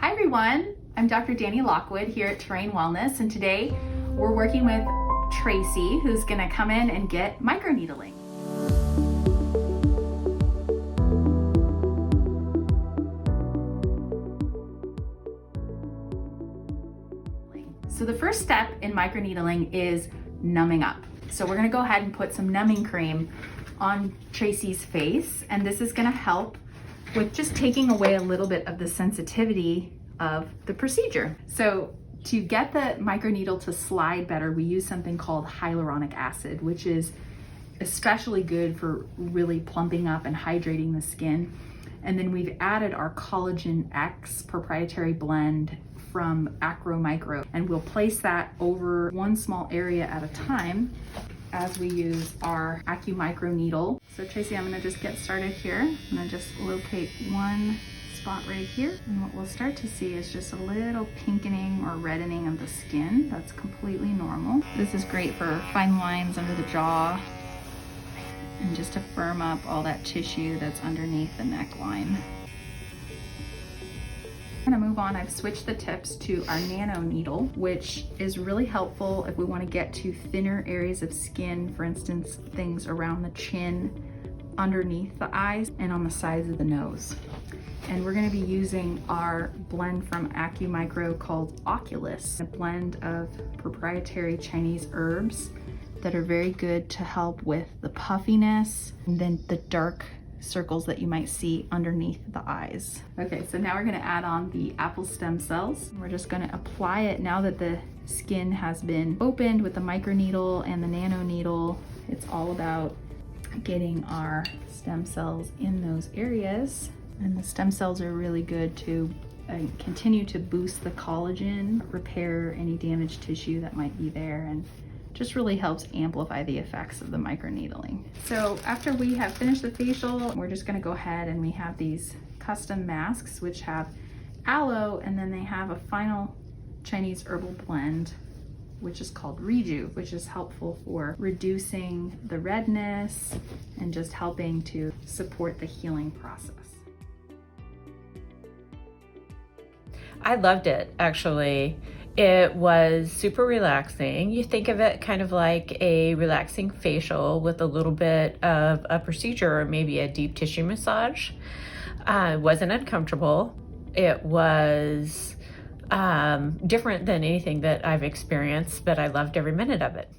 Hi everyone, I'm Dr. Danny Lockwood here at Terrain Wellness, and today we're working with Tracy, who's gonna come in and get microneedling. So the first step in microneedling is numbing up. So we're gonna go ahead and put some numbing cream on Tracy's face, and this is gonna help with just taking away a little bit of the sensitivity of the procedure. So to get the microneedle to slide better, we use something called hyaluronic acid, which is especially good for really plumping up and hydrating the skin. And then we've added our Collagen X proprietary blend from Acro Micro, and we'll place that over one small area at a time as we use our AccuMicro needle. So Tracy, I'm gonna just get started here. I'm gonna just locate one spot right here. And what we'll start to see is just a little pinkening or reddening of the skin. That's completely normal. This is great for fine lines under the jaw and just to firm up all that tissue that's underneath the neckline. I'm gonna move on. I've switched the tips to our nano needle, which is really helpful if we want to get to thinner areas of skin, for instance, things around the chin, underneath the eyes, and on the sides of the nose. And we're gonna be using our blend from AccuMicro called Oculus, a blend of proprietary Chinese herbs that are very good to help with the puffiness and then the dark circles that you might see underneath the eyes. Okay, so now we're gonna add on the apple stem cells. We're just gonna apply it now that the skin has been opened with the microneedle and the nano needle. It's all about getting our stem cells in those areas. And the stem cells are really good to continue to boost the collagen, repair any damaged tissue that might be there, and just really helps amplify the effects of the microneedling. So after we have finished the facial, we're just gonna go ahead and we have these custom masks which have aloe, and then they have a final Chinese herbal blend which is called Reju, which is helpful for reducing the redness and just helping to support the healing process. I loved it, actually. It was super relaxing. You think of it kind of like a relaxing facial with a little bit of a procedure or maybe a deep tissue massage. It wasn't uncomfortable. It was different than anything that I've experienced, but I loved every minute of it.